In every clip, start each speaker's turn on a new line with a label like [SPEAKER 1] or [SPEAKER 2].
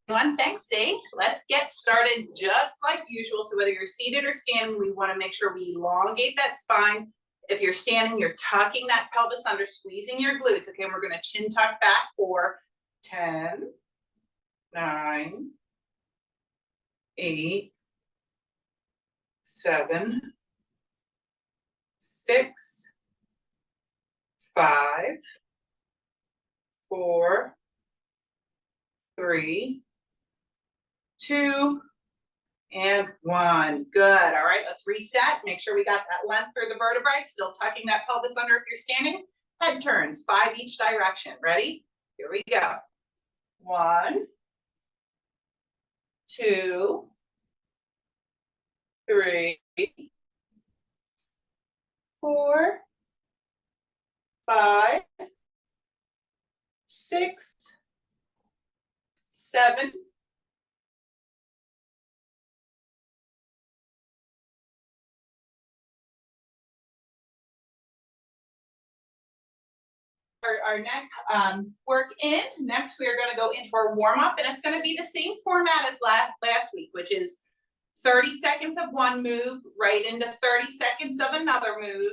[SPEAKER 1] everyone. Thanks, C. Let's get started just like usual. So whether you're seated or standing, we want to make sure we elongate that spine. If you're standing, you're tucking that pelvis under, squeezing your glutes. Okay, and we're going to chin tuck back for 10, 9, 8, 7, 6, 5, 4, 3, 2, and 1. Good. All right, let's reset. Make sure we got that length through the vertebrae, still tucking that pelvis under if you're standing. Head turns, 5 each direction. Ready? Here we go. 1, 2, 3, 4, 5, 6, 7, 8. Our neck work in. Next, we are going to go into our warm up, and it's going to be the same format as last week, which is 30 seconds of one move, right into 30 seconds of another move,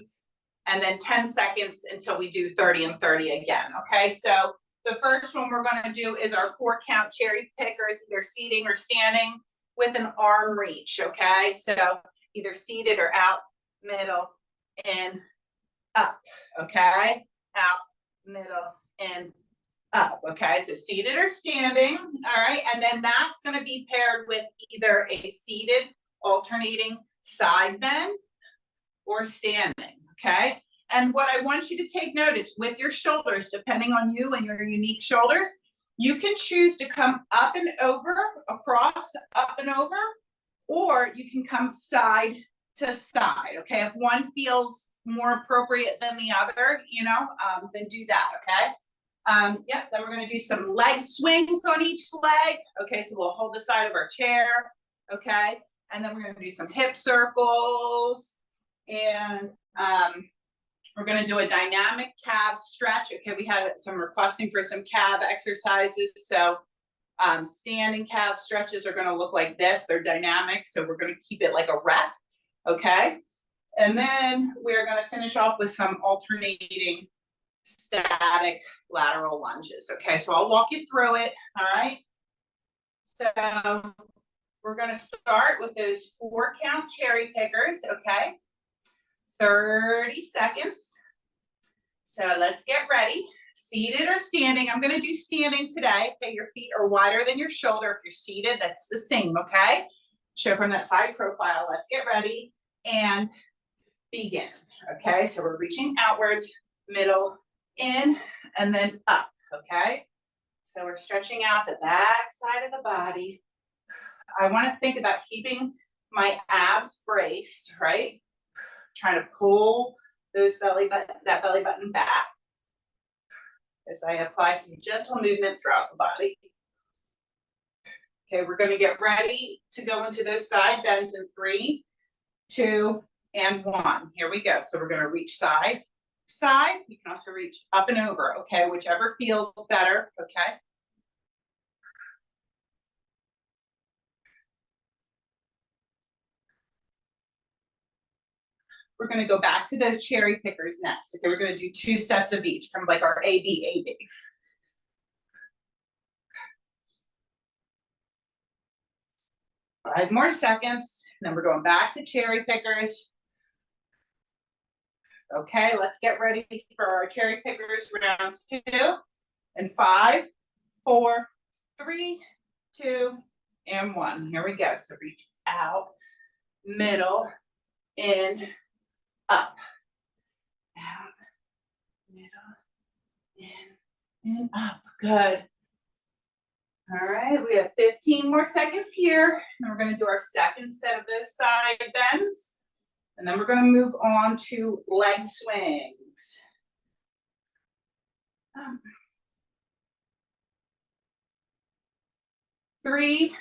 [SPEAKER 1] and then 10 seconds until we do 30 and 30 again. Okay, so the first one we're going to do is our 4 count cherry pickers, either seating or standing with an arm reach. Okay, so either seated or out, middle, and up. Okay, out, middle, and up. Okay, so seated or standing. All right, and then that's going to be paired with either a seated alternating side bend or standing. Okay, and what I want you to take notice with your shoulders, depending on you and your unique shoulders, you can choose to come up and over, across, up and over, or you can come side to side. Okay, if one feels more appropriate than the other, then do that. Okay. Yep, then we're going to do some leg swings on each leg. Okay, so we'll hold the side of our chair. Okay, and then we're going to do some hip circles, and we're going to do a dynamic calf stretch. Okay, we had some requesting for some calf exercises, so standing calf stretches are going to look like this. They're dynamic, so we're going to keep it like a rep. Okay, and then we're going to finish off with some alternating static lateral lunges. Okay, so I'll walk you through it. All right, so we're going to start with those 4 count cherry pickers. Okay, 30 seconds. So let's get ready. Seated or standing. I'm going to do standing today. Okay, your feet are wider than your shoulder. If you're seated, that's the same. Okay, show from that side profile. Let's get ready and begin. Okay, so we're reaching outwards, middle, in, and then up. Okay, so we're stretching out the back side of the body. I want to think about keeping my abs braced, right? Trying to pull that belly button back as I apply some gentle movement throughout the body. Okay, we're going to get ready to go into those side bends in 3, 2, and 1. Here we go. So we're going to reach side. You can also reach up and over. Okay, whichever feels better. Okay. We're going to go back to those cherry pickers next. Okay, we're going to do 2 sets of each, kind of like our A-B. 5 more seconds, and then we're going back to cherry pickers. Okay, let's get ready for our cherry pickers round 2. And 5, 4, 3, 2, and 1. Here we go. So reach out, middle, in, up. Out, middle, in, and up. Good. All right, we have 15 more seconds here. And we're going to do our second set of those side bends. And then we're going to move on to leg swings. 3,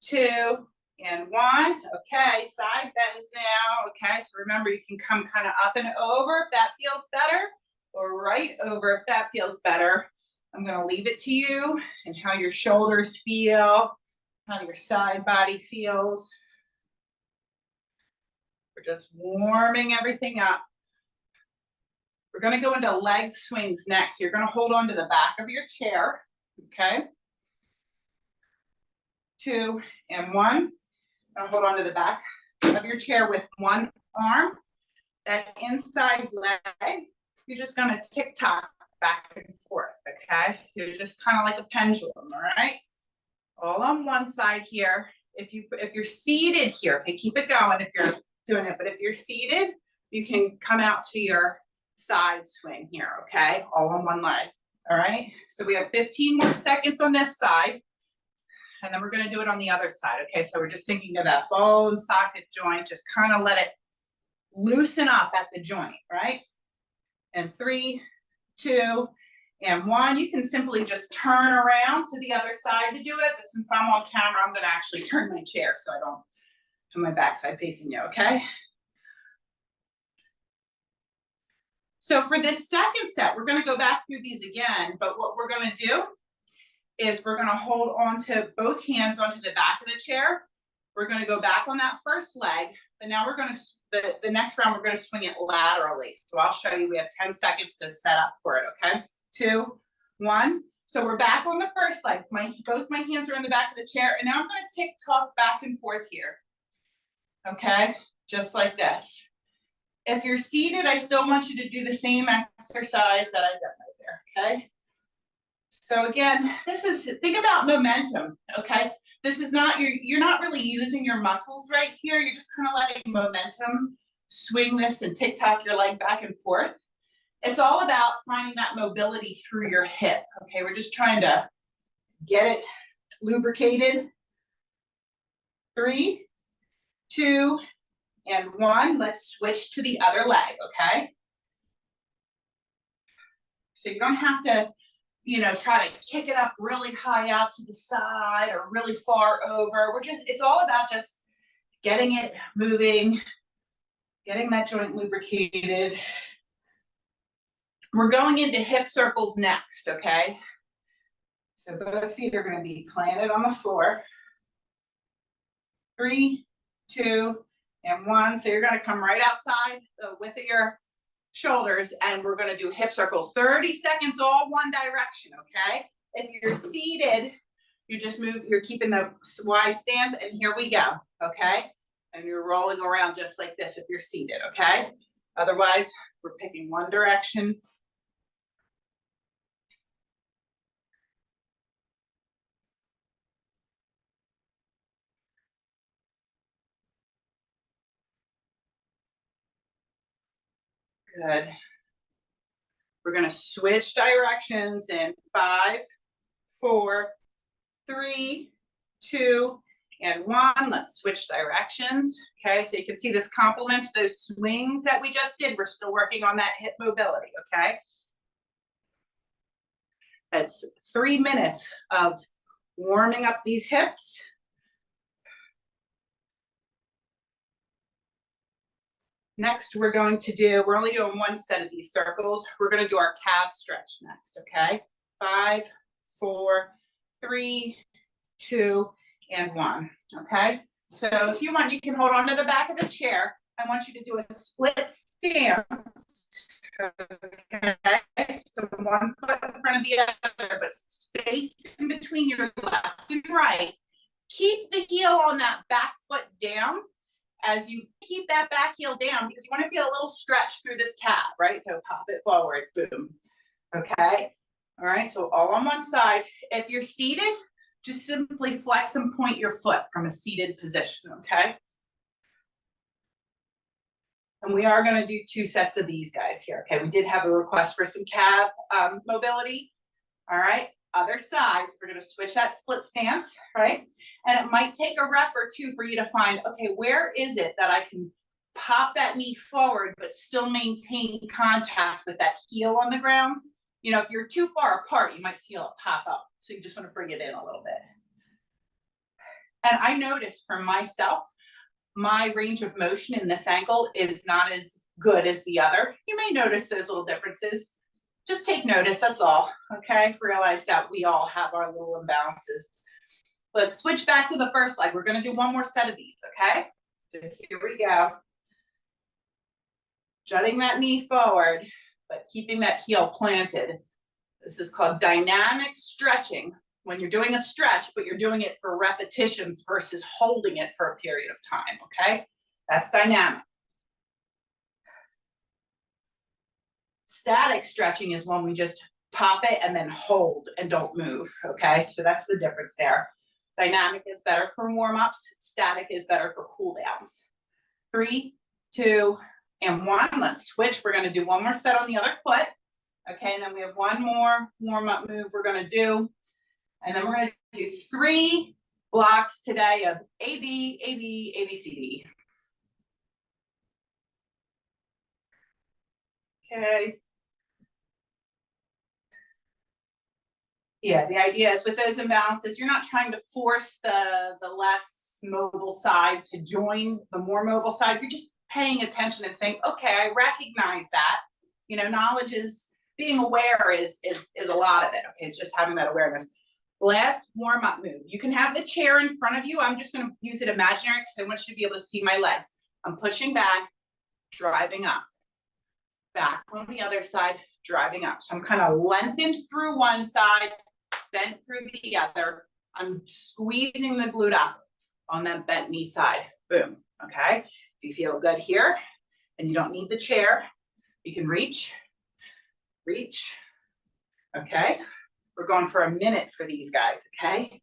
[SPEAKER 1] 2, and 1. Okay, side bends now. Okay, so remember you can come kind of up and over if that feels better, or right over if that feels better. I'm gonna leave it to you and how your shoulders feel, how your side body feels. We're just warming everything up. We're gonna go into leg swings next. You're gonna hold on to the back of your chair, okay? 2 and 1. Gonna hold on to the back of your chair with one arm. That inside leg, you're just gonna tick-tock back and forth, okay? You're just kind of like a pendulum, all right? All on one side here. If you're seated here, okay, keep it going if you're doing it, but if you're seated, you can come out to your side swing here, okay? All on one leg, all right? So we have 15 more seconds on this side, and then we're gonna do it on the other side, okay? So we're just thinking of that ball and socket joint, just kind of let it loosen up at the joint, right? And 3, 2, and 1. You can simply just turn around to the other side to do it, but since I'm on camera, I'm gonna actually turn my chair so I don't have my backside facing you, okay? So for this second set, we're gonna go back through these again, but what we're gonna do is we're gonna hold on to both hands onto the back of the chair. We're gonna go back on that first leg, but now we're gonna, the next round, we're gonna swing it laterally. So I'll show you, we have 10 seconds to set up for it, okay? 2, 1. So we're back on the first leg. Both my hands are in the back of the chair, and now I'm gonna tick-tock back and forth here, okay? Just like this. If you're seated, I still want you to do the same exercise that I did right there, okay? So again, think about momentum, okay? This is not, you're not really using your muscles right here. You're just kind of letting momentum swing this and tick-tock your leg back and forth. It's all about finding that mobility through your hip, okay? We're just trying to get it lubricated. 3, 2, and 1. Let's switch to the other leg, okay? So you don't have to, try to kick it up really high out to the side or really far over. It's all about just getting it moving, getting that joint lubricated. We're going into hip circles next, okay? So both feet are gonna be planted on the floor. 3, 2, and 1. So you're gonna come right outside the width of your shoulders, and we're gonna do hip circles. 30 seconds, all one direction, okay? If you're seated, you're keeping the wide stance, and here we go, okay? And you're rolling around just like this if you're seated, okay? Otherwise, we're picking one direction. Good. We're gonna switch directions in 5, 4, 3, 2, and 1. Let's switch directions. Okay, so you can see this complements those swings that we just did. We're still working on that hip mobility, okay? That's 3 minutes of warming up these hips. Next, we're only doing one set of these circles. We're gonna do our calf stretch next, okay? 5, 4, 3, 2, and 1, okay? So if you want, you can hold on to the back of the chair. I want you to do a split stance, okay? So one foot in front of the other, but space in between your left and right. Keep the heel on that back foot down as you keep that back heel down, because you want to feel a little stretch through this calf, right? So pop it forward, boom, okay? All right, so all on one side. If you're seated, just simply flex and point your foot from a seated position, okay? And we are gonna do 2 sets of these guys here, okay? We did have a request for some calf mobility. All right, other sides, we're gonna switch that split stance, right? And it might take a rep or 2 for you to find, okay, where is it that I can pop that knee forward but still maintain contact with that heel on the ground? If you're too far apart, you might feel it pop up. So you just want to bring it in a little bit. And I noticed for myself, my range of motion in this ankle is not as good as the other. You may notice those little differences. just take notice, that's all, okay? Realize that we all have our little imbalances. Let's switch back to the first leg. We're gonna do one more set of these, okay? So here we go. Jutting that knee forward, but keeping that heel planted. This is called dynamic stretching. When you're doing a stretch, but you're doing it for repetitions versus holding it for a period of time, okay? That's dynamic. Static stretching is when we just pop it and then hold and don't move, okay? So that's the difference there. Dynamic is better for warm-ups. Static is better for cool downs. 3, 2, and 1. Let's switch. We're gonna do one more set on the other foot. Okay, and then we have one more warm-up move we're gonna do. And then we're gonna do 3 blocks today of A, B, A, B, A, B, C, D. Okay. Yeah, the idea is with those imbalances, you're not trying to force the less mobile side to join the more mobile side. You're just paying attention and saying, okay, I recognize that. You know, knowledge is, being aware is a lot of it. Okay, it's just having that awareness. Last warm-up move. You can have the chair in front of you. I'm just gonna use it imaginary because I want you to be able to see my legs. I'm pushing back, driving up. Back on the other side, driving up. So I'm kind of lengthened through one side, bent through the other. I'm squeezing the glute up on that bent knee side. Boom, okay? If you feel good here and you don't need the chair, you can reach, okay? We're going for a minute for these guys, okay?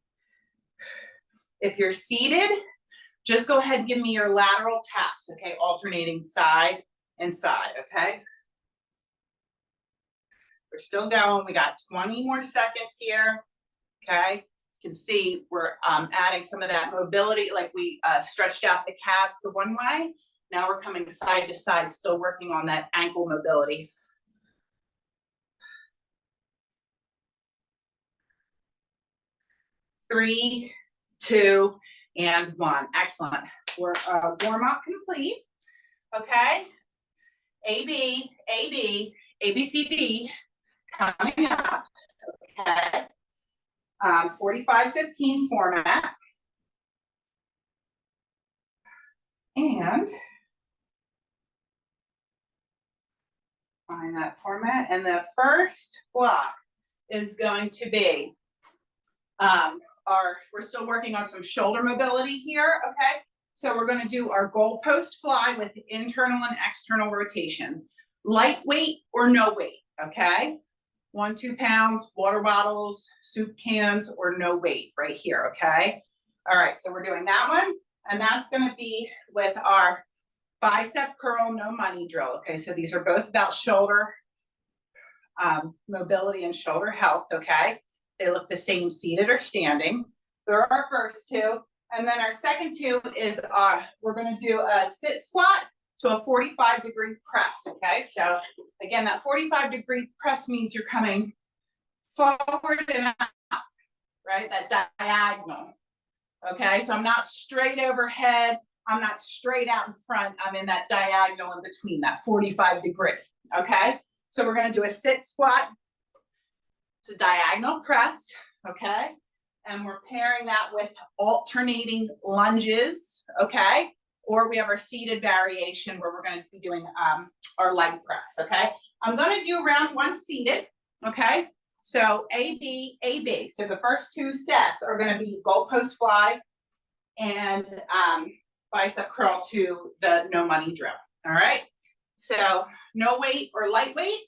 [SPEAKER 1] If you're seated, just go ahead and give me your lateral taps, okay? Alternating side and side, okay? We're still going. We got 20 more seconds here, okay? You can see we're adding some of that mobility, like we stretched out the calves the one way. Now we're coming side to side, still working on that ankle mobility. 3, 2, and 1. Excellent. We're warm-up complete, okay? A, B, A, B, A, B, C, D, coming up, okay? 45-15 format. And find that format. And the first block is going to be we're still working on some shoulder mobility here, okay? So we're gonna do our goalpost fly with internal and external rotation. Lightweight or no weight, okay? 1-2 pounds, water bottles, soup cans, or no weight right here, okay? All right, so we're doing that one, and that's gonna be with our bicep curl, no money drill, okay? So these are both about shoulder mobility and shoulder health, okay? They look the same seated or standing. They're our first 2. And then our second 2 is we're gonna do a sit squat to a 45-degree press, okay? So again, that 45-degree press means you're coming forward and up, right? That diagonal, okay? So I'm not straight overhead, I'm not straight out in front, I'm in that diagonal in between, that 45-degree, okay? So we're gonna do a sit squat to diagonal press, okay? And we're pairing that with alternating lunges, okay? Or we have our seated variation where we're gonna be doing our leg press, okay? I'm gonna do round 1 seated, okay? So A, B, A, B. So the first 2 sets are gonna be goalpost fly and bicep curl to the no money drill, all right? So no weight or lightweight.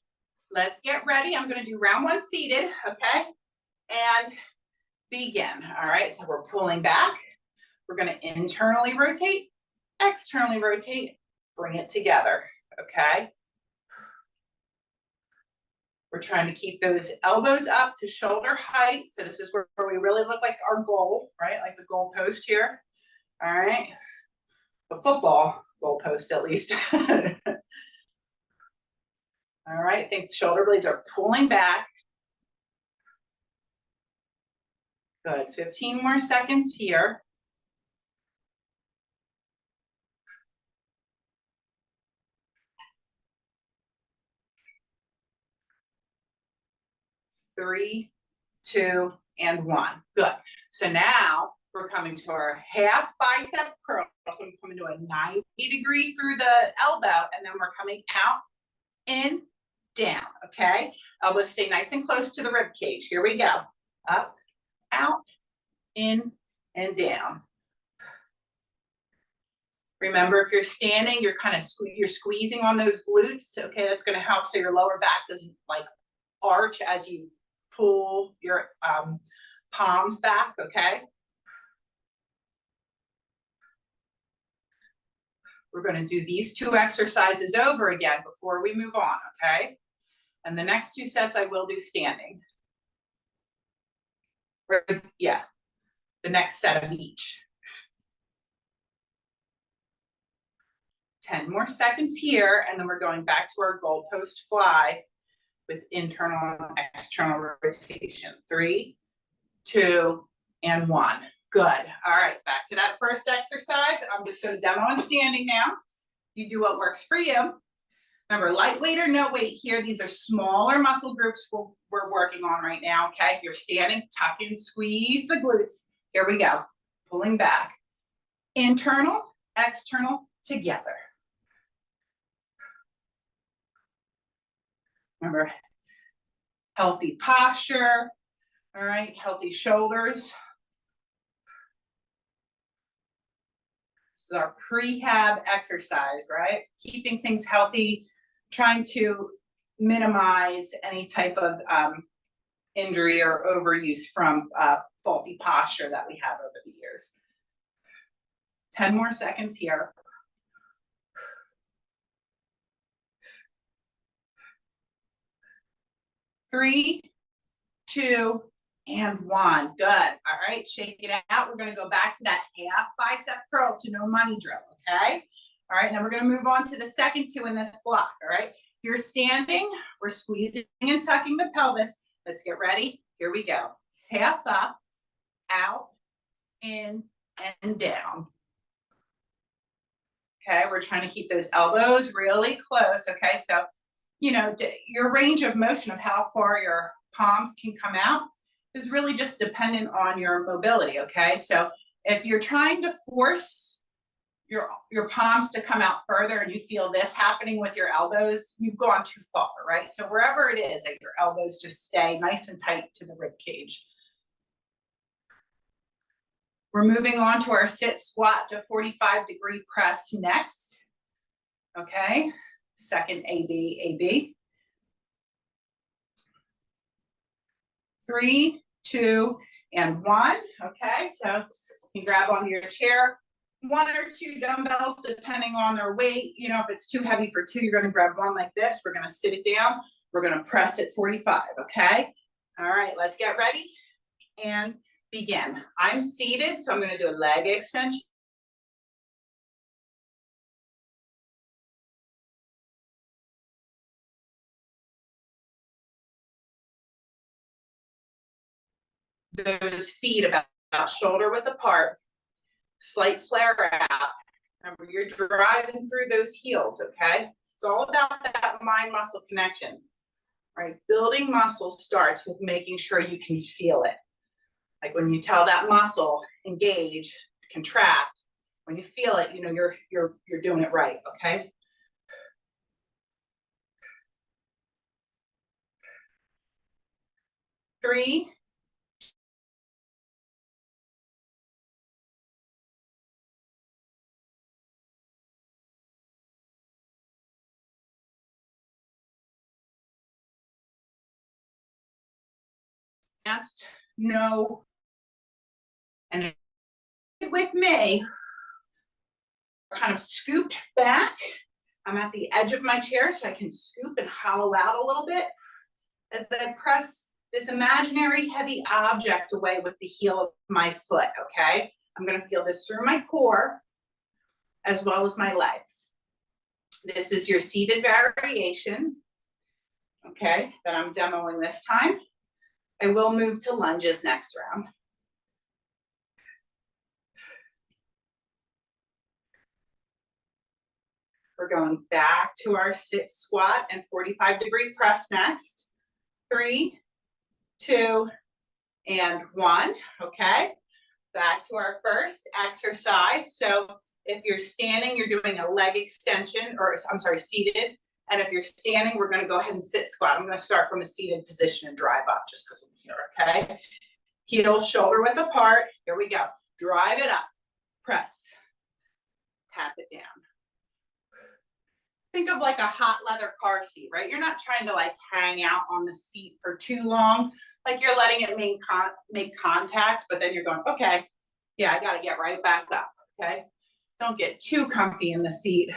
[SPEAKER 1] Let's get ready. I'm gonna do round 1 seated, okay? And begin, all right? So we're pulling back. We're gonna internally rotate, externally rotate, bring it together, okay? We're trying to keep those elbows up to shoulder height. So this is where we really look like our goal, right? Like the goal post here, all right? The football goal post at least. All right, think shoulder blades are pulling back. Good, 15 more seconds here. 3, 2, and 1. Good. So now we're coming to our half bicep curl. So I'm coming to a 90-degree through the elbow, and then we're coming out, in, down, okay? Elbows stay nice and close to the rib cage. Here we go. Up, out, in, and down. Remember, if you're standing, you're kind of you're squeezing on those glutes. Okay, that's going to help so your lower back doesn't like arch as you pull your palms back. Okay. We're going to do these 2 exercises over again before we move on. Okay. And the next 2 sets I will do standing. Yeah, the next set of each. 10 more seconds here, and then we're going back to our goalpost fly with internal and external rotation. 3, 2, and 1. Good. All right, back to that first exercise. I'm just going to demo and standing now. You do what works for you. Remember, lightweight or no weight here. These are smaller muscle groups we're working on right now, okay? If you're standing, tuck in, squeeze the glutes. Here we go. Pulling back. Internal, external, together. Remember, healthy posture, all right, healthy shoulders. This is our prehab exercise, right? Keeping things healthy, trying to minimize any type of injury or overuse from faulty posture that we have over the years. 10 more seconds here. 3, 2, and 1. Good. All right, shake it out. We're going to go back to that half bicep curl to no money drill, okay? All right, now we're going to move on to the second 2 in this block, all right? If you're standing, we're squeezing and tucking the pelvis. Let's get ready. Here we go. Half up, out, in, and down. Okay, we're trying to keep those elbows really close, okay? So, you know, your range of motion of how far your palms can come out is really just dependent on your mobility, okay? So if you're trying to force your palms to come out further and you feel this happening with your elbows, you've gone too far, right? So wherever it is that your elbows just stay nice and tight to the rib cage. We're moving on to our sit squat to 45-degree press next, okay? Second AB. 3, 2, and 1. Okay, so you can grab onto your chair. 1 or 2 dumbbells, depending on their weight. You know, if it's too heavy for 2, you're going to grab one like this. We're going to sit it down. We're going to press it 45. Okay. All right, let's get ready and begin. I'm seated, so I'm going to do a leg extension. Those feet about shoulder width apart, slight flare out. Remember, you're driving through those heels, okay? It's all about that mind-muscle connection, right? Building muscle starts with making sure you can feel it. Like when you tell that muscle, engage, contract, when you feel it, you know you're doing it right, okay? Three, no, and with me, kind of scooped back. I'm at the edge of my chair so I can scoop and hollow out a little bit as I press this imaginary heavy object away with the heel of my foot, okay? I'm gonna feel this through my core as well as my legs. This is your seated variation, okay, that I'm demoing this time. I will move to lunges next round. We're going back to our sit squat and 45-degree press next. 3, 2, and 1, okay? Back to our first exercise. So if you're standing, you're doing a leg extension, or I'm sorry, seated. And if you're standing, we're gonna go ahead and sit squat. I'm gonna start from a seated position and drive up just because I'm here, okay? Heels shoulder width apart. Here we go. Drive it up, press, tap it down. Think of like a hot leather car seat, right? You're not trying to like hang out on the seat for too long. Like you're letting it make contact, but then you're going, okay, yeah, I gotta get right back up, okay? Don't get too comfy in the seat.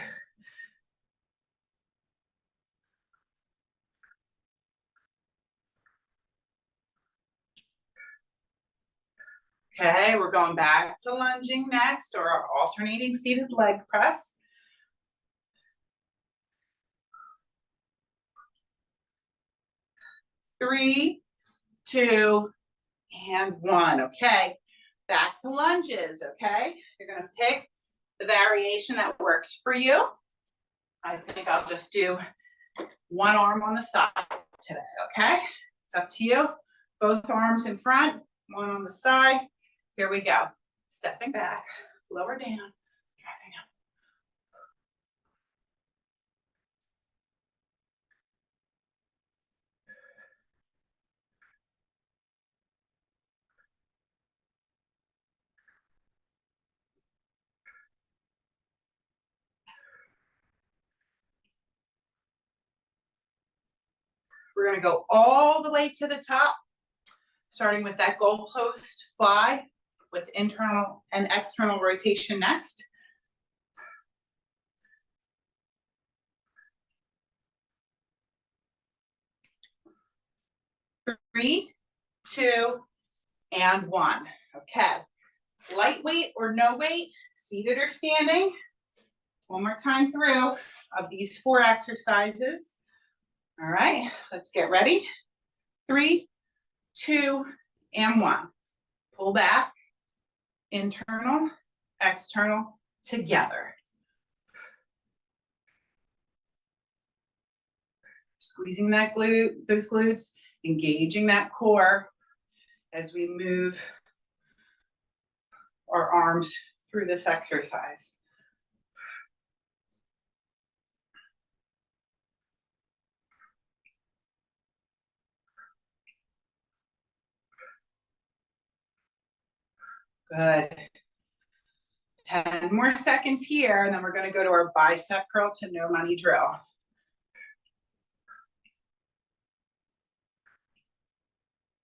[SPEAKER 1] Okay, we're going back to lunging next, or our alternating seated leg press. 3, 2, and 1, okay? Back to lunges, okay? You're gonna pick the variation that works for you. I think I'll just do one arm on the side today, okay? It's up to you. Both arms in front, one on the side. Here we go. Stepping back, lower down, driving up. We're gonna go all the way to the top, starting with that goalpost fly with internal and external rotation next. 3, 2, and 1. Okay. Lightweight or no weight, seated or standing. One more time through of these 4 exercises. All right, let's get ready. 3, 2, and 1. Pull back, internal, external, together. Squeezing that glute, those glutes, engaging that core as we move our arms through this exercise. Good. 10 more seconds here, and then we're gonna go to our bicep curl to no money drill.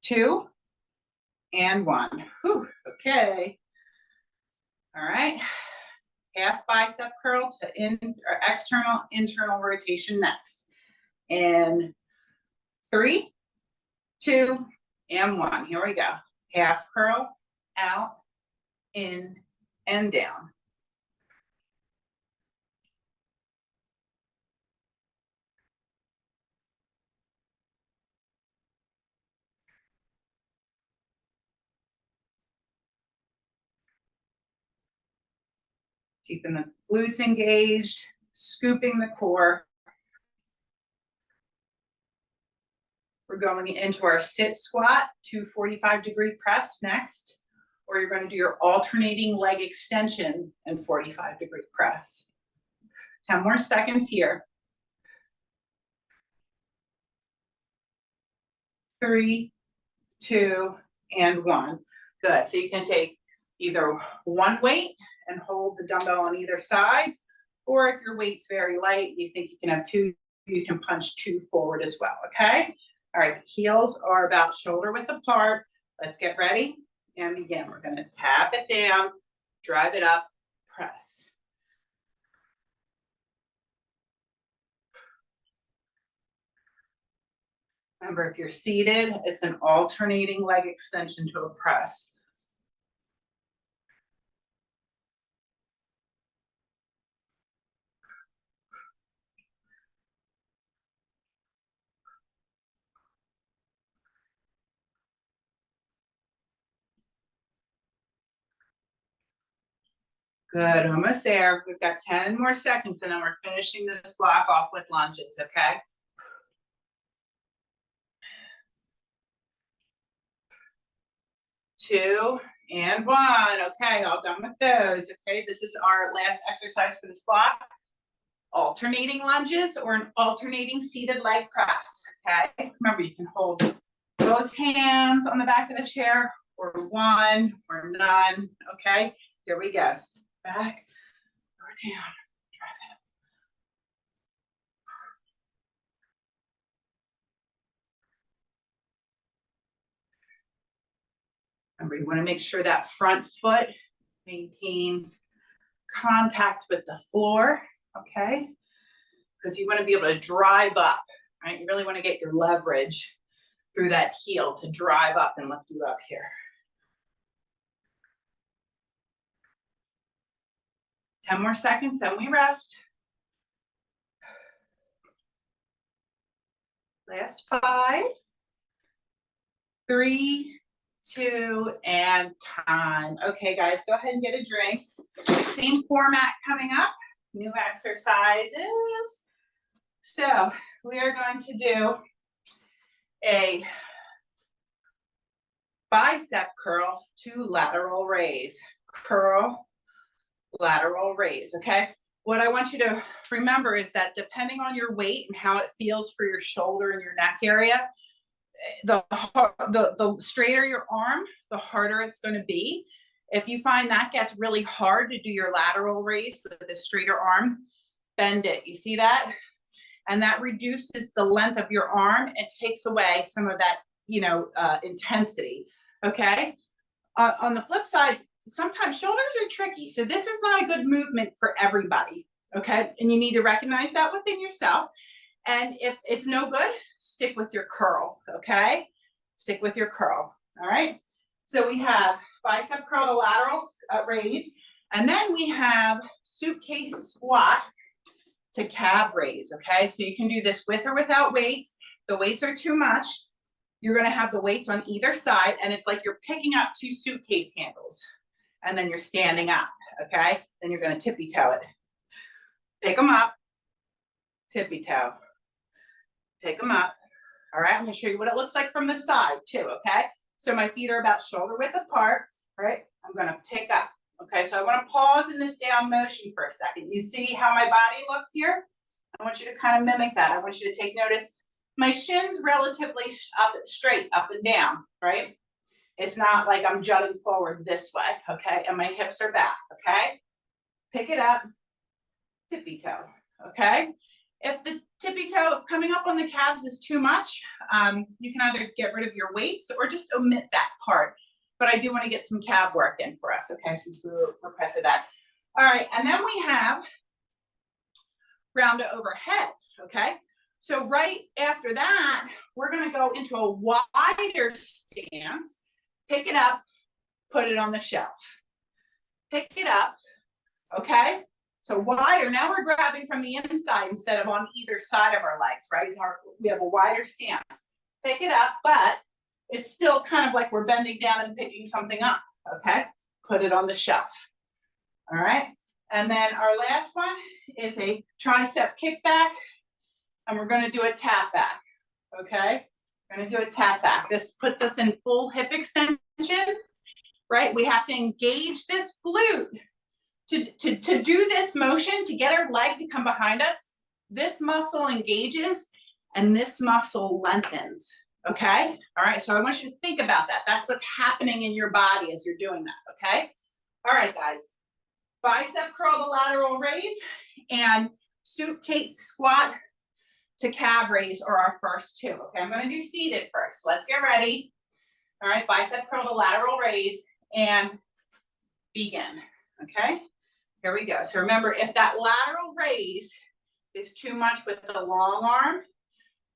[SPEAKER 1] 2, and 1. Whew, okay. All right. Half bicep curl to external, internal rotation next. In 3, 2, and 1. Here we go. Half curl, out, in, and down. Keeping the glutes engaged, scooping the core. We're going into our sit squat, 245-degree press next, or you're going to do your alternating leg extension and 45-degree press. 10 more seconds here. 3, 2, and 1. Good. So you can take either one weight and hold the dumbbell on either side, or if your weight's very light, you think you can have 2, you can punch 2 forward as well, okay? All right, heels are about shoulder width apart. Let's get ready and begin. We're gonna tap it down, drive it up, press. Remember, if you're seated, it's an alternating leg extension to a press. Good, almost there. We've got 10 more seconds and then we're finishing this block off with lunges, okay? 2, and 1. Okay, all done with those. Okay, this is our last exercise for this block. Alternating lunges or an alternating seated leg press. Okay, remember you can hold both hands on the back of the chair, or one, or none. Okay, here we go. Step back or down. Remember, you want to make sure that front foot maintains contact with the floor, okay? Because you want to be able to drive up, right? You really want to get your leverage through that heel to drive up and lift you up here. 10 more seconds, then we rest. Last 5, 3, 2, and time. Okay, guys, go ahead and get a drink. Same format coming up, new exercises. So we are going to do a bicep curl to lateral raise. Curl, lateral raise, okay? What I want you to remember is that depending on your weight and how it feels for your shoulder and your neck area, the straighter your arm, the harder it's going to be. If you find that gets really hard to do your lateral raise with a straighter arm, bend it. You see that? And that reduces the length of your arm and takes away some of that, intensity. Okay. On the flip side, sometimes shoulders are tricky. So this is not a good movement for everybody. Okay. And you need to recognize that within yourself. And if it's no good, stick with your curl. Okay. Stick with your curl. All right. So we have bicep curl to lateral raise. And then we have suitcase squat to calf raise. Okay. So you can do this with or without weights. The weights are too much. You're going to have the weights on either side, and it's like you're picking up 2 suitcase handles, and then you're standing up, okay? Then you're going to tippy toe it. Pick them up, tippy toe. Pick them up. All right, I'm going to show you what it looks like from the side too, okay? So my feet are about shoulder width apart, right? I'm going to pick up, okay? So I want to pause in this down motion for a second. You see how my body looks here? I want you to kind of mimic that. I want you to take notice. My shin's relatively straight, up and down, right? It's not like I'm jutting forward this way, okay? And my hips are back, okay? Pick it up, tippy toe, okay? If the tippy toe coming up on the calves is too much, you can either get rid of your weights or just omit that part. But I do want to get some calf work in for us, okay, since we were requested that. All right, and then we have round to overhead, okay? So right after that, we're going to go into a wider stance, pick it up, put it on the shelf. Pick it up, okay? So wider, now we're grabbing from the inside instead of on either side of our legs, right? So we have a wider stance. Pick it up, but it's still kind of like we're bending down and picking something up, okay? Put it on the shelf, all right? And then our last one is a tricep kickback. And we're going to do a tap back, okay? We're going to do a tap back. This puts us in full hip extension, right? We have to engage this glute to do this motion, to get our leg to come behind us. This muscle engages and this muscle lengthens, okay? All right, so I want you to think about that. That's what's happening in your body as you're doing that, okay? All right, guys. Bicep curl to lateral raise and suitcase squat to calf raise are our first 2. Okay, I'm going to do seated first. Let's get ready. All right, bicep curl to lateral raise and begin. Okay, here we go. So remember, if that lateral raise is too much with the long arm,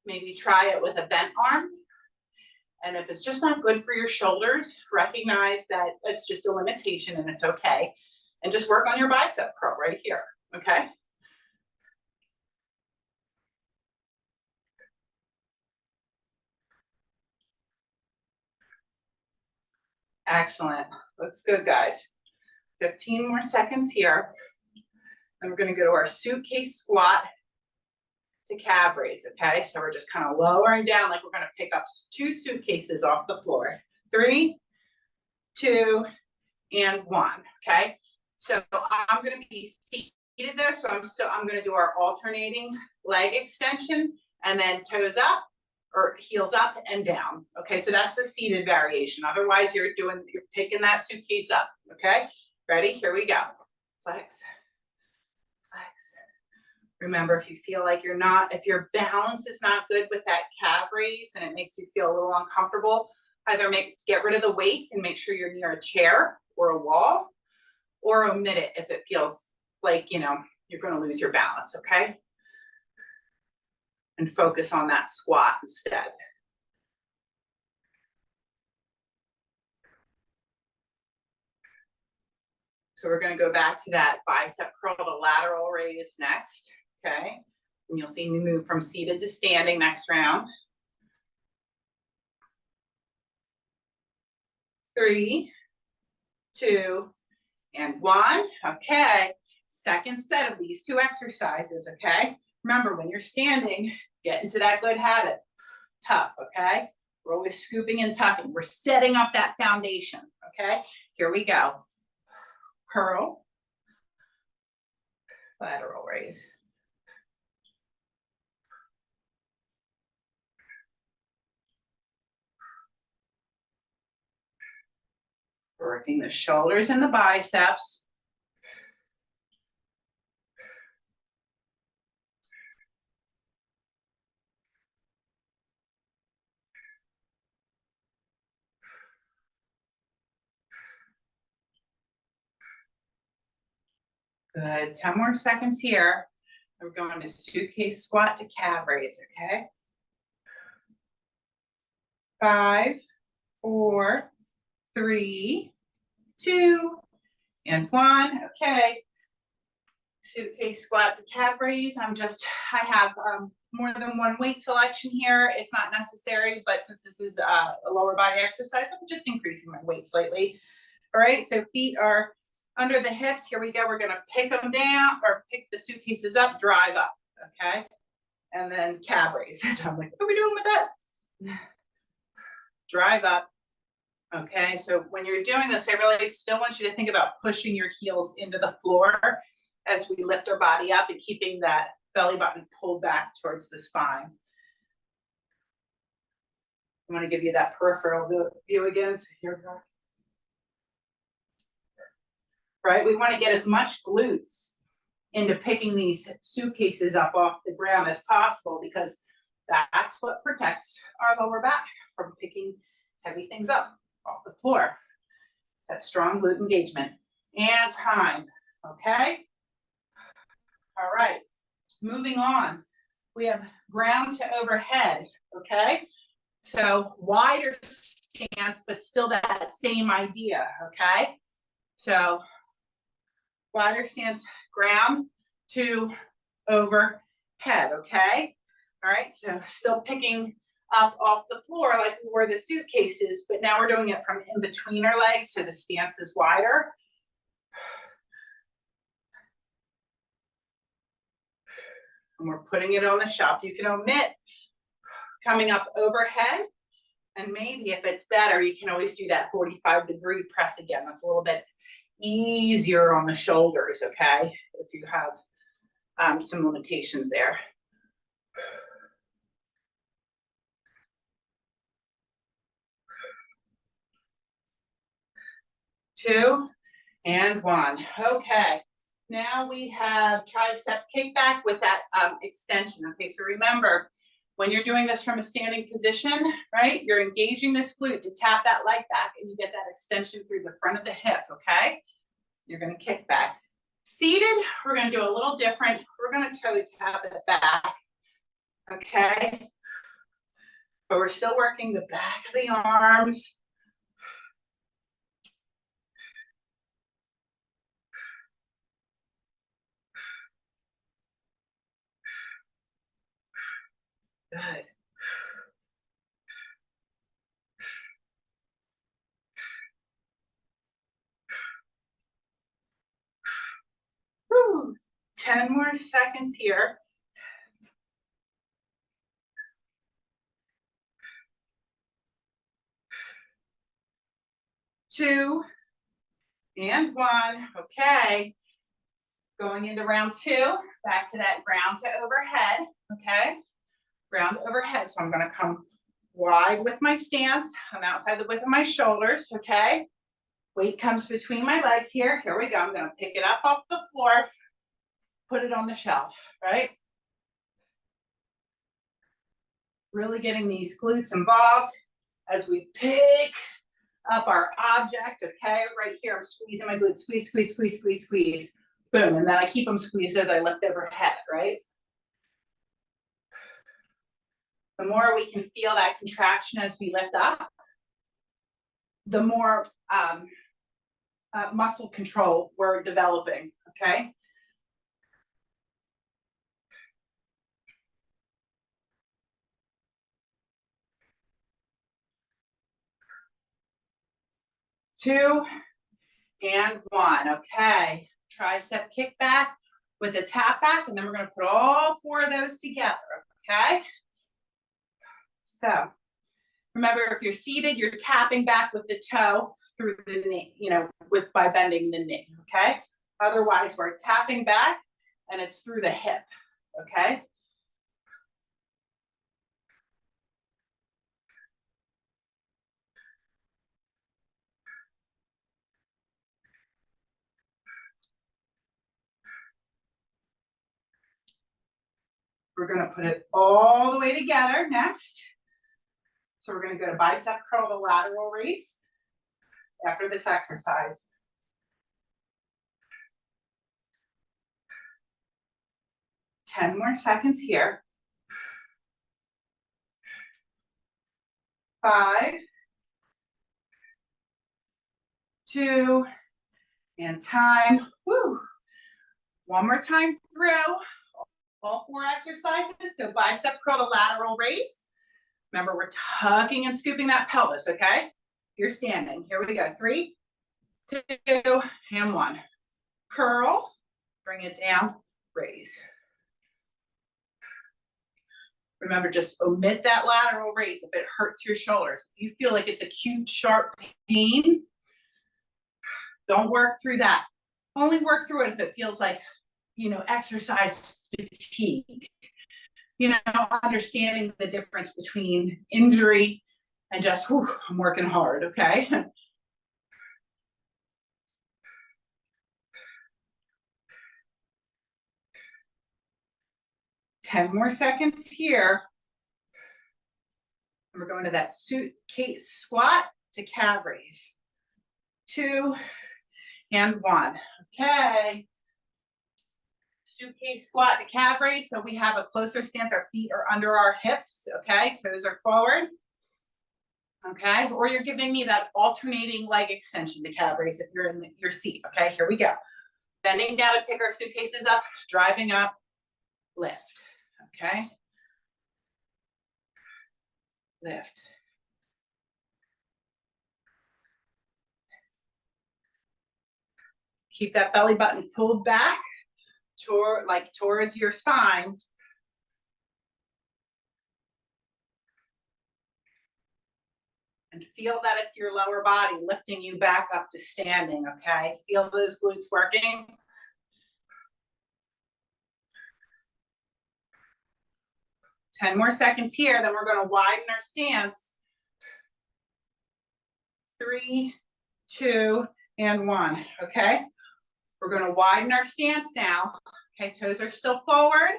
[SPEAKER 1] maybe try it with a bent arm. And if it's just not good for your shoulders, recognize that it's just a limitation and it's okay. And just work on your bicep curl right here. Okay. Excellent. Looks good, guys. 15 more seconds here. And we're going to go to our suitcase squat to calf raise, okay? So we're just kind of lowering down like we're going to pick up 2 suitcases off the floor. 3, 2, and 1, okay? So I'm gonna be seated there, so I'm gonna do our alternating leg extension, and then toes up, or heels up and down, okay? So that's the seated variation. Otherwise, you're picking that suitcase up, okay? Ready? Here we go. Flex, flex. Remember, if you feel like if your balance is not good with that calf raise and it makes you feel a little uncomfortable, either get rid of the weights and make sure you're near a chair or a wall, or omit it if it feels like, you're gonna lose your balance, okay? And focus on that squat instead. So we're gonna go back to that bicep curl to lateral raise next, okay? And you'll see me move from seated to standing next round. 3, 2, and 1, okay. Second set of these 2 exercises, okay? Remember, when you're standing, get into that good habit. Tuck, okay? We're always scooping and tucking. We're setting up that foundation, okay? Here we go. Curl, lateral raise. Working the shoulders and the biceps. Good, 10 more seconds here. We're going to suitcase squat to calf raise, okay? 5, 4, 3, 2, and 1, okay. Suitcase squat to calf raise. I have more than one weight selection here. It's not necessary, but since this is a lower body exercise, I'm just increasing my weight slightly. All right, so feet are under the hips. Here we go. We're gonna pick them down, or pick the suitcases up, drive up, okay? And then calf raise. So I'm like, what are we doing with that? Drive up. Okay, so when you're doing this, I really still want you to think about pushing your heels into the floor as we lift our body up and keeping that belly button pulled back towards the spine. I'm going to give you that peripheral view again. So here we go. Right, we want to get as much glutes into picking these suitcases up off the ground as possible, because that's what protects our lower back from picking heavy things up off the floor. It's that strong glute engagement. And time, okay? All right, moving on. We have ground to overhead, okay? So wider stance, but still that same idea, okay? So wider stance, ground to overhead, okay? All right, so still picking up off the floor like we were the suitcases, but now we're doing it from in between our legs, so the stance is wider. And we're putting it on the shelf. You can omit coming up overhead, and maybe if it's better, you can always do that 45-degree press again. That's a little bit easier on the shoulders, okay? If you have some limitations there. 2, and 1. Okay, now we have tricep kickback with that extension. Okay, so remember, when you're doing this from a standing position, right, you're engaging this glute to tap that leg back, and you get that extension through the front of the hip, okay? You're gonna kick back. Seated, we're gonna do a little different. We're gonna toe tap it back, okay? But we're still working the back of the arms. Good. Whew. 10 more seconds here. 2, and 1. Okay. Going into round 2, back to that ground to overhead. Okay. Ground to overhead. So I'm going to come wide with my stance. I'm outside the width of my shoulders. Okay. Weight comes between my legs here. Here we go. I'm going to pick it up off the floor, put it on the shelf, right? Really getting these glutes involved as we pick up our object. Okay, right here, I'm squeezing my glutes, squeeze, squeeze, squeeze, squeeze, squeeze. Boom, and then I keep them squeezed as I lift overhead, right? The more we can feel that contraction as we lift up, the more muscle control we're developing, okay? Two and 1, okay. Tricep kickback with a tap back, and then we're gonna put all 4 of those together, okay? So remember, if you're seated, you're tapping back with the toe through the knee, by bending the knee, okay? Otherwise, we're tapping back and it's through the hip, okay? We're gonna put it all the way together next. So we're gonna go to bicep curl to lateral raise after this exercise. 10 more seconds here. 5, 2, and time. Woo. One more time through all 4 exercises. So bicep curl to lateral raise. Remember, we're tucking and scooping that pelvis, okay? You're standing. Here we go. 3, 2, and 1. Curl, bring it down, raise. Remember, just omit that lateral raise if it hurts your shoulders. If you feel like it's acute, sharp pain, don't work through that. Only work through it if it feels like, exercise fatigue. Understanding the difference between injury and just, whew, I'm working hard, okay? 10 more seconds here. And we're going to that suitcase squat to calf raise. 2 and 1. Okay. Suitcase squat to calf raise. So we have a closer stance. Our feet are under our hips. Okay. Toes are forward. Okay. Or you're giving me that alternating leg extension to calf raise if you're in your seat. Okay. Here we go. Bending down to pick our suitcases up, driving up, lift. Okay. Lift. Keep that belly button pulled back towards your spine. And feel that it's your lower body lifting you back up to standing, okay? Feel those glutes working. Ten more seconds here, then we're gonna widen our stance. 3, 2, and 1, okay? We're gonna widen our stance now. Okay, toes are still forward,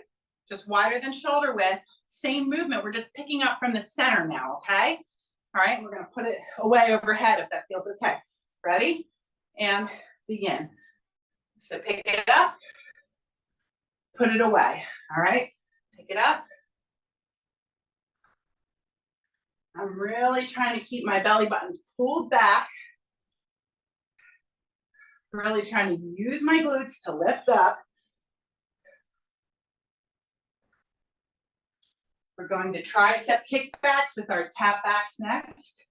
[SPEAKER 1] just wider than shoulder width. Same movement, we're just picking up from the center now, okay? All right, we're gonna put it away overhead if that feels okay. Ready? And begin. So pick it up, put it away, all right? Pick it up. I'm really trying to keep my belly button pulled back. Really trying to use my glutes to lift up. We're going to tricep kickbacks with our tap backs next.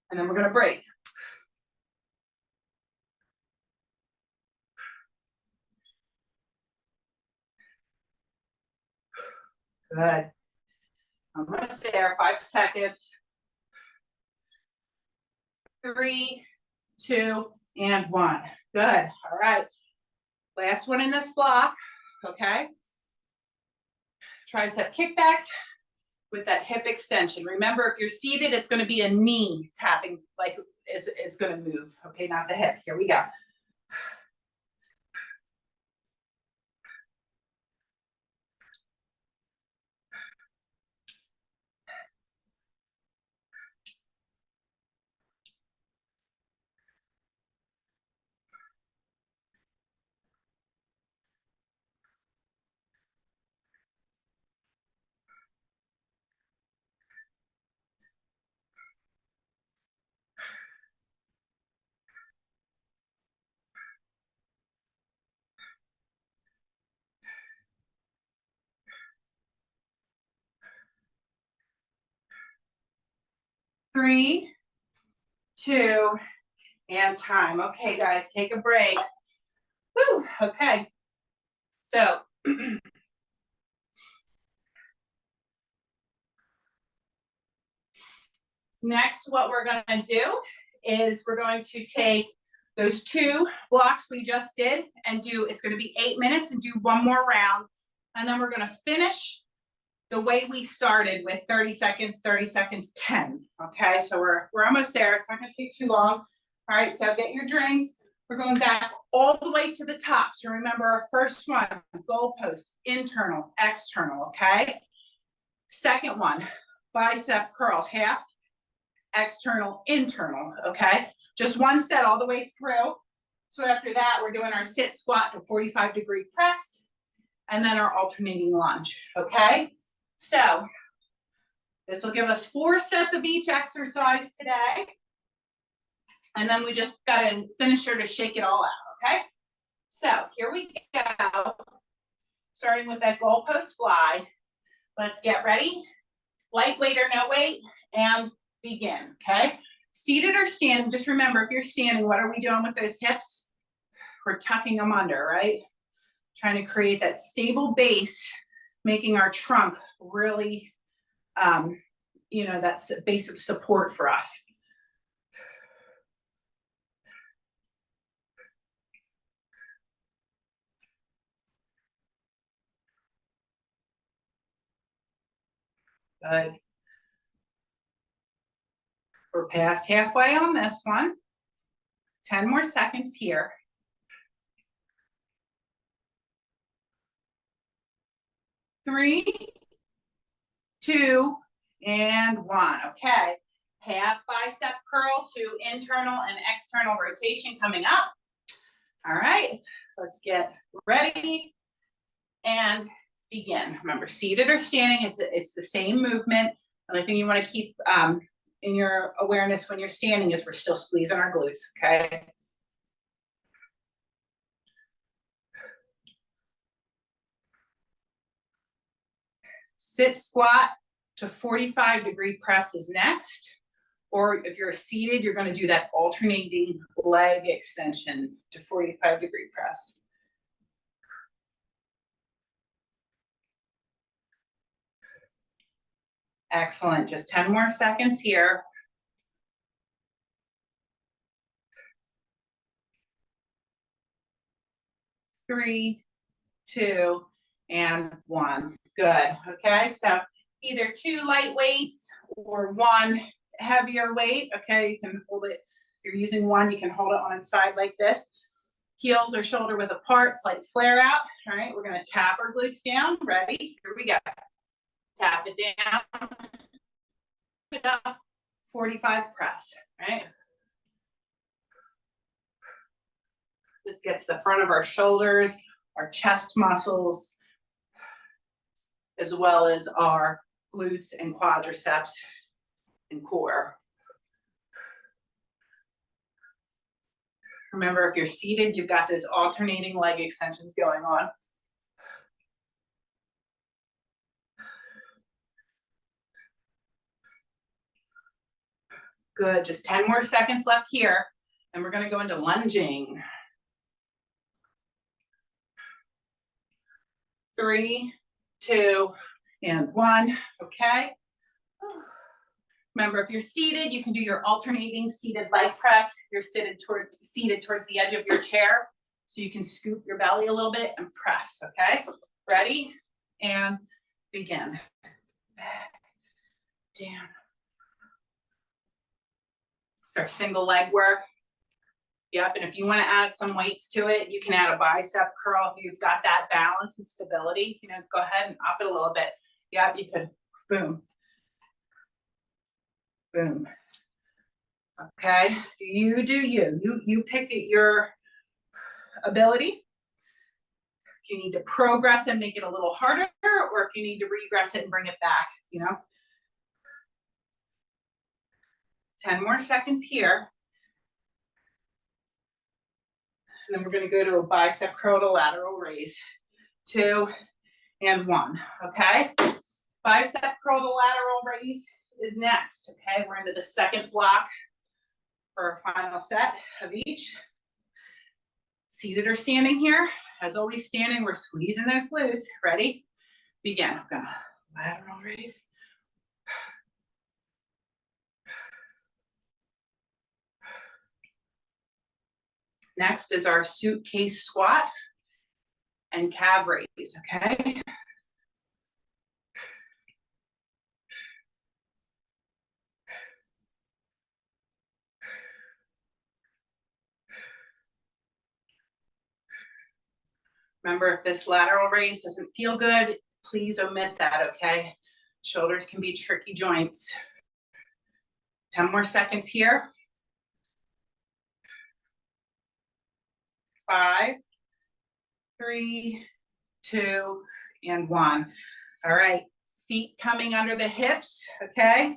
[SPEAKER 1] And then we're going to break. Good. Almost there, 5 seconds. 3, 2, and 1. Good. All right. Last one in this block. Okay. Tricep kickbacks with that hip extension. Remember, if you're seated, it's going to be a knee tapping, like is going to move. Okay, not the hip. Here we go. Three, 2, and time. Okay, guys, take a break. Woo, okay. So next, what we're going to do is we're going to take those 2 blocks we just did and do, it's going to be 8 minutes, and do one more round. And then we're going to finish the way we started with 30 seconds, 10. Okay, so we're almost there. It's not going to take too long. All right, so get your drinks. We're going back all the way to the top. So remember our first one, goalpost, internal, external, okay? Second one, bicep curl, half, external, internal, okay? Just one set all the way through. So after that, we're doing our sit squat to 45-degree press, and then our alternating lunge, okay? So this will give us 4 sets of each exercise today. And then we just got a finisher to shake it all out, okay? So here we go. Starting with that goalpost fly. Let's get ready. Lightweight or no weight, and begin, okay? Seated or standing, just remember, if you're standing, what are we doing with those hips? We're tucking them under, right? Trying to create that stable base, making our trunk really, that's a base of support for us. Good. We're past halfway on this one. 10 more seconds here. 3, 2, and 1. Okay. Half bicep curl to internal and external rotation coming up. All right. Let's get ready and begin. Remember, seated or standing, it's the same movement. The only thing you want to keep in your awareness when you're standing is we're still squeezing our glutes, okay? Sit squat to 45-degree press is next. Or if you're seated, you're going to do that alternating leg extension to 45-degree press. Excellent. Just 10 more seconds here. 3, 2, and 1. Good. Okay, so either 2 light weights or 1 heavier weight. Okay, you can hold it. If you're using 1, you can hold it on its side like this. Heels or shoulder width apart, slight flare out. All right, we're going to tap our glutes down. Ready? Here we go. Tap it down. It up. 45 press. All right. This gets the front of our shoulders, our chest muscles, as well as our glutes and quadriceps and core. Remember, if you're seated, you've got those alternating leg extensions going on. Good, just 10 more seconds left here, and we're gonna go into lunging. 3, 2, and 1, okay? Remember, if you're seated, you can do your alternating seated leg press. If you're seated towards the edge of your chair, so you can scoop your belly a little bit and press, okay? Ready? And begin. Back, down. Start single leg work. Yep, and if you want to add some weights to it, you can add a bicep curl. If you've got that balance and stability, you know, go ahead and up it a little bit. Yep, you could, boom. Boom. Okay, you do you. You pick at your ability. If you need to progress and make it a little harder, or if you need to regress it and bring it back, you know. 10 more seconds here. And then we're going to go to a bicep curl to lateral raise. 2 and 1, okay? Bicep curl to lateral raise is next, okay? We're into the second block for our final set of each. Seated or standing here. As always, standing, we're squeezing those glutes. Ready? Begin. I'm gonna lateral raise. Next is our suitcase squat and calf raise, okay? Remember, if this lateral raise doesn't feel good, please omit that, okay? Shoulders can be tricky joints. 10 more seconds here. 5, 3, 2, and 1. All right, feet coming under the hips, okay?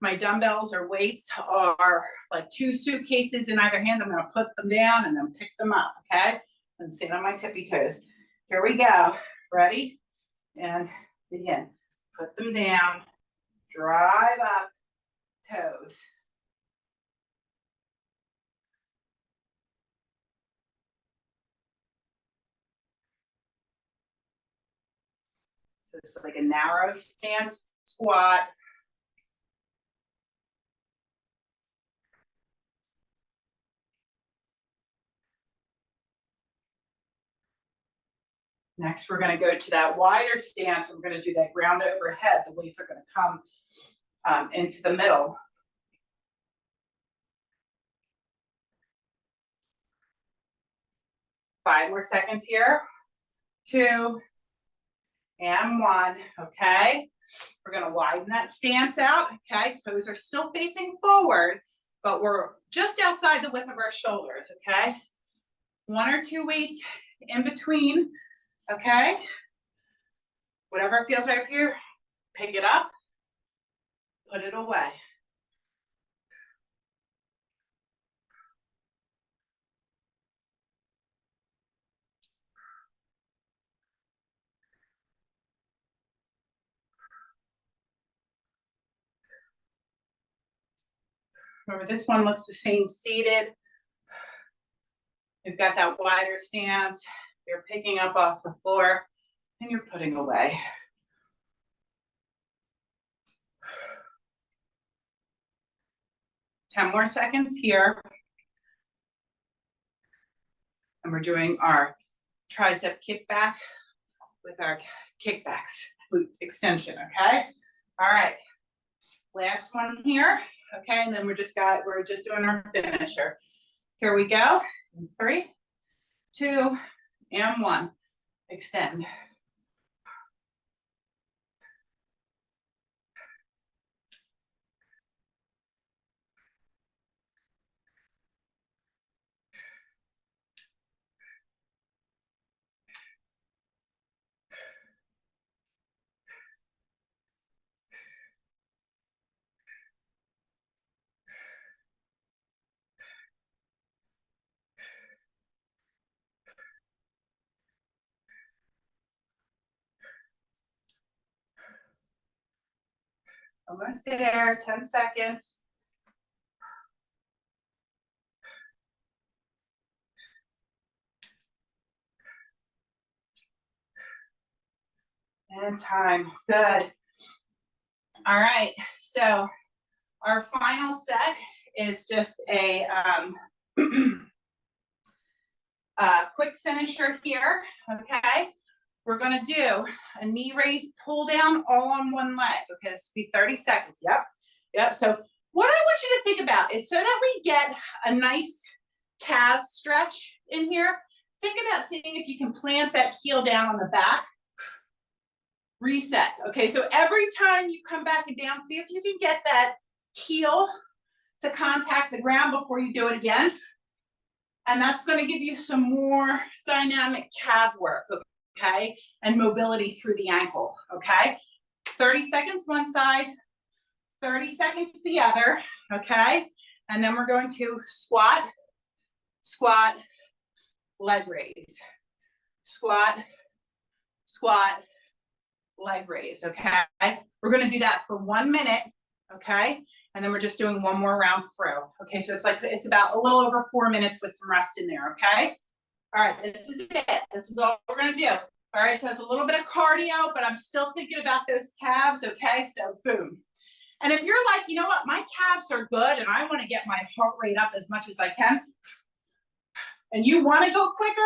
[SPEAKER 1] My dumbbells or weights are like 2 suitcases in either hand. I'm gonna put them down and then pick them up, okay? And stand on my tippy toes. Here we go. Ready? And begin. Put them down. Drive up. Toes. So it's like a narrow stance squat. Next, we're going to go to that wider stance. I'm going to do that ground overhead. The weights are going to come into the middle. Five more seconds here. 2 and 1. Okay. We're going to widen that stance out. Okay. Toes are still facing forward, but we're just outside the width of our shoulders. Okay. 1 or 2 weights in between. Okay. Whatever feels right for you, pick it up, put it away. Remember, this one looks the same seated. You've got that wider stance. You're picking up off the floor and you're putting away. Ten more seconds here. And we're doing our tricep kickback with our kickbacks, glute extension, okay? All right, last one here, okay? And then we're just doing our finisher. Here we go. 3, 2, and 1. Extend. Almost there, 10 seconds. And time, good. All right, so Our final set is just a quick finisher here, okay? We're gonna do a knee raise, pull down, all on one leg. Okay, this will be 30 seconds. Yep. So what I want you to think about is so that we get a nice calf stretch in here, think about seeing if you can plant that heel down on the back. Reset. Okay, so every time you come back and down, see if you can get that heel to contact the ground before you do it again. And that's going to give you some more dynamic calf work, okay? And mobility through the ankle, okay? 30 seconds one side, 30 seconds the other, okay? And then we're going to squat, squat, leg raise. Squat, squat, leg raise, okay? We're going to do that for 1 minute, okay? And then we're just doing one more round through. Okay, so it's about a little over 4 minutes with some rest in there, okay? All right, this is it. This is all we're gonna do. All right, so it's a little bit of cardio, but I'm still thinking about those calves, okay? So boom. And if you're like, you know what, my calves are good and I wanna get my heart rate up as much as I can, and you wanna go quicker,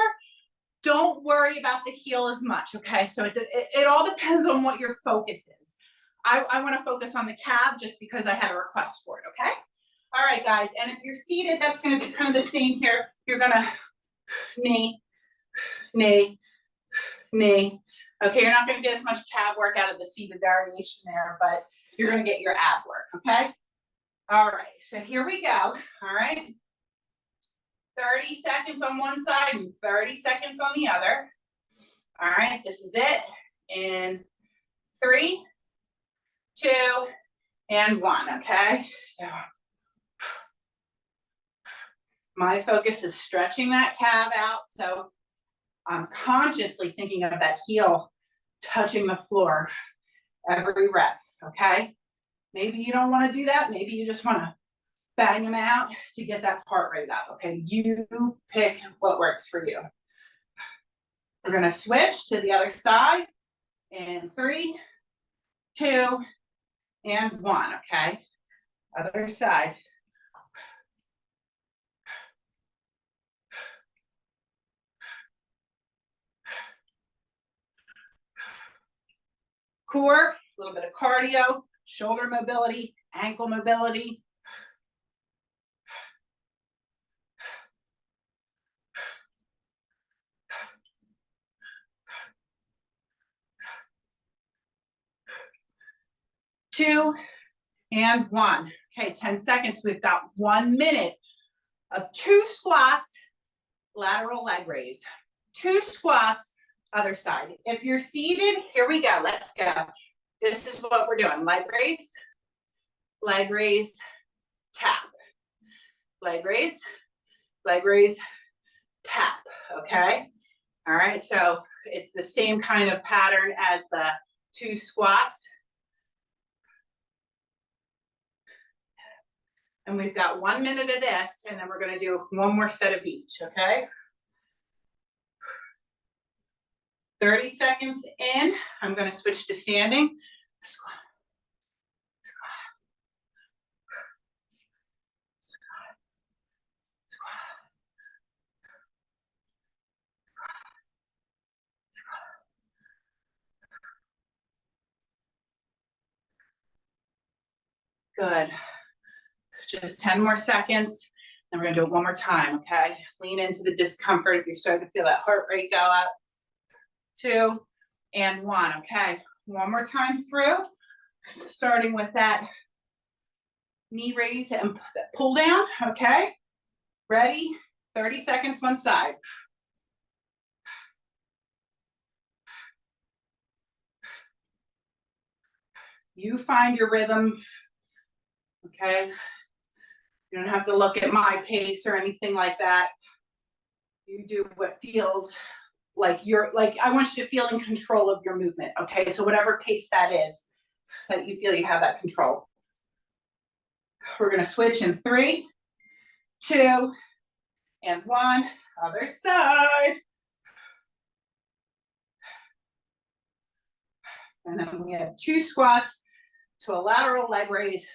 [SPEAKER 1] don't worry about the heel as much, okay? So it all depends on what your focus is. I want to focus on the calf just because I had a request for it, okay? All right, guys, and if you're seated, that's going to be kind of the same here. You're going to knee, knee, knee. Okay, you're not going to get as much calf work out of the seated variation there, but you're going to get your ab work, okay? All right, so here we go, all right? 30 seconds on one side and 30 seconds on the other. All right, this is it. In 3, 2, and 1, okay? So my focus is stretching that calf out, so I'm consciously thinking of that heel touching the floor every rep, okay? Maybe you don't want to do that. Maybe you just want to bang them out to get that heart rate up, okay? You pick what works for you. We're going to switch to the other side in 3, 2, and 1, okay? Other side. Core, a little bit of cardio, shoulder mobility, ankle mobility. Two and 1. Okay, 10 seconds. We've got 1 minute of 2 squats, lateral leg raise. 2 squats, other side. If you're seated, here we go. Let's go. This is what we're doing. Leg raise, tap. Leg raise, tap, okay? All right, so it's the same kind of pattern as the 2 squats. And we've got 1 minute of this, and then we're gonna do one more set of each, okay? 30 seconds in, I'm gonna switch to standing. Squat, squat, squat, squat, squat. Good. Just 10 more seconds, and we're gonna do it one more time, okay? Lean into the discomfort if you're starting to feel that heart rate go up. 2 and 1, okay? One more time through, starting with that knee raise and pull down, okay? Ready? 30 seconds one side. You find your rhythm, okay? You don't have to look at my pace or anything like that. You do what feels like I want you to feel in control of your movement, okay? So whatever pace that is, that you feel you have that control. We're gonna switch in 3, 2, and 1, other side. And then we have 2 squats to a lateral leg raise,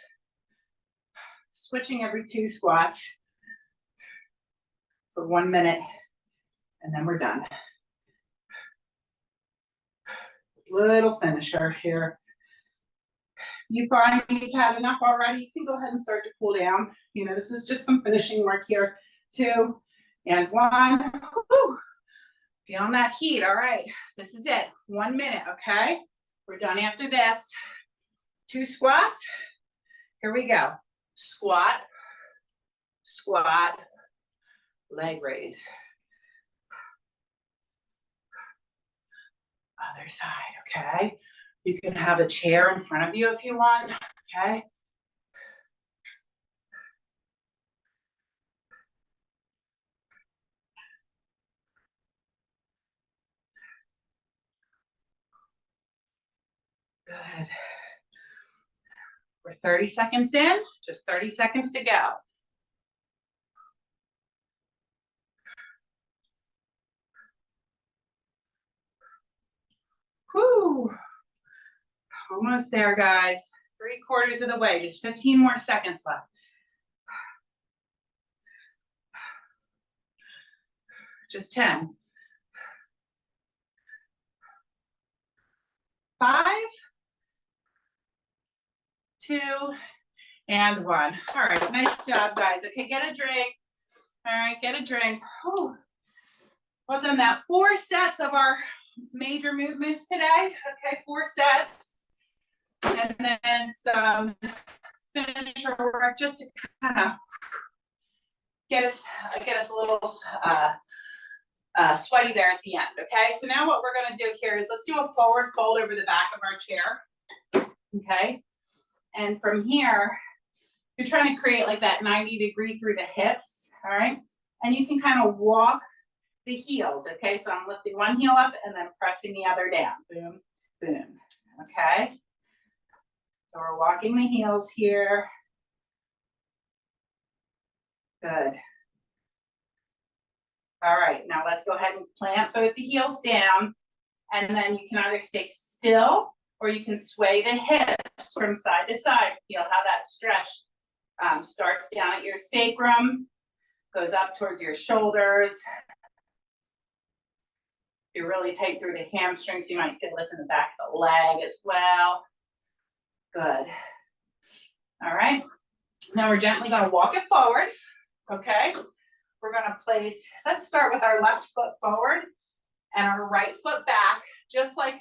[SPEAKER 1] switching every 2 squats for 1 minute, and then we're done. Little finisher here. You find you've had enough already, you can go ahead and start to cool down. You know, this is just some finishing work here. 2 and 1. Woo. Feeling that heat. All right, this is it. 1 minute, okay? We're done after this. 2 squats. Here we go. Squat, squat, leg raise. Other side, okay? You can have a chair in front of you if you want, okay? Good. We're 30 seconds in, just 30 seconds to go. Whew. Almost there, guys. 3/4 of the way, just 15 more seconds left. Just 10. 5, 2, and 1. All right, nice job, guys. Okay, get a drink. All right, get a drink. Whew. Well done that. 4 sets of our major movements today. Okay, 4 sets. And then some finisher work just to kind of get us a little sweaty there at the end. Okay, so now what we're going to do here is let's do a forward fold over the back of our chair. Okay, and from here you're trying to create like that 90-degree through the hips. All right, and you can kind of walk the heels. Okay, so I'm lifting one heel up and then pressing the other down. Boom, boom. Okay, so we're walking the heels here. Good. All right, now let's go ahead and plant both the heels down, and then you can either stay still or you can sway the hips from side to side. Feel how that stretch starts down at your sacrum, goes up towards your shoulders. If you're really tight through the hamstrings, you might feel this in the back of the leg as well. Good. All right, now we're gently going to walk it forward. Okay, we're going to place, let's start with our left foot forward and our right foot back, just like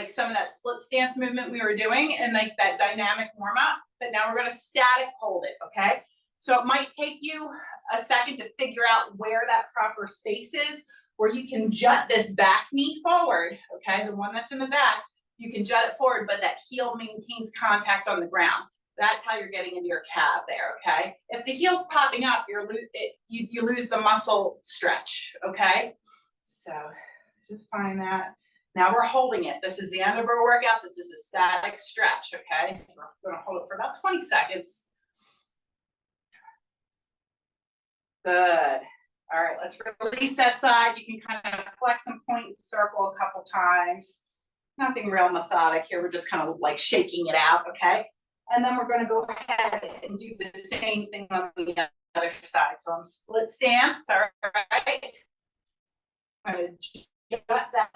[SPEAKER 1] some of that split stance movement we were doing and like that dynamic warm up. But now we're going to static hold it. Okay, so it might take you a second to figure out where that proper space is, where you can jut this back knee forward. Okay, the one that's in the back, you can jut it forward, but that heel maintains contact on the ground. That's how you're getting into your calf there, okay? If the heel's popping up, you lose the muscle stretch, okay? So just find that. Now we're holding it. This is the end of our workout. This is a static stretch, okay? So we're gonna hold it for about 20 seconds. Good. All right, let's release that side. You can kind of flex and point and circle a couple times. Nothing real methodic here. We're just kind of like shaking it out, okay? And then we're going to go ahead and do the same thing on the other side. So I'm split stance, all right? I'm going to jut that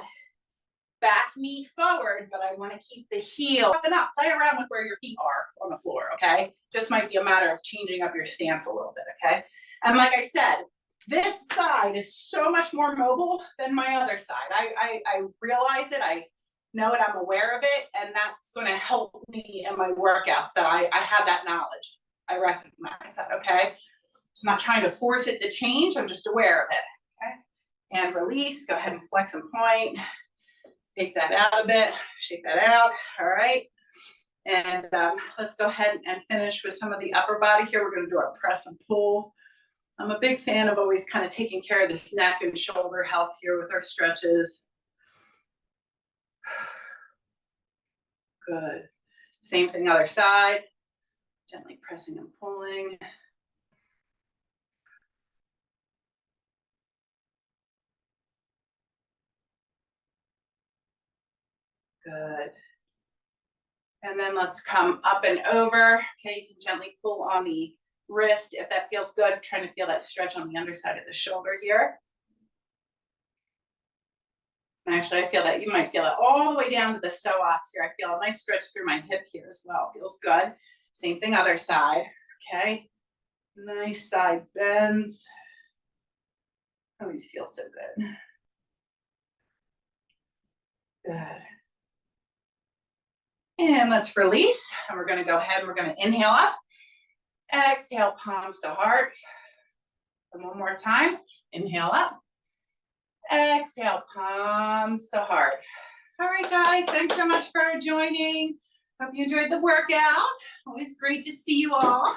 [SPEAKER 1] back knee forward, but I want to keep the heel up and up. Play around with where your feet are on the floor, okay? Just might be a matter of changing up your stance a little bit, okay? And like I said, this side is so much more mobile than my other side. I realize it. I know it, I'm aware of it, and that's going to help me in my workouts, that I have that knowledge. I recognize that, okay? So I'm not trying to force it to change, I'm just aware of it, okay? And release, go ahead and flex and point. Take that out a bit, shake that out, all right? And let's go ahead and finish with some of the upper body here. We're gonna do our press and pull. I'm a big fan of always kind of taking care of this neck and shoulder health here with our stretches. Good. Same thing, other side. Gently pressing and pulling. Good. And then let's come up and over. Okay, you can gently pull on the wrist if that feels good. Trying to feel that stretch on the underside of the shoulder here. And actually, I feel that you might feel it all the way down to the psoas here. I feel a nice stretch through my hip here as well. Feels good. Same thing, other side. Okay. Nice side bends. Always feels so good. Good. And let's release. And we're going to go ahead and we're going to inhale up. Exhale, palms to heart. And one more time. Inhale up. Exhale, palms to heart. All right, guys, thanks so much for joining. Hope you enjoyed the workout. Always great to see you all.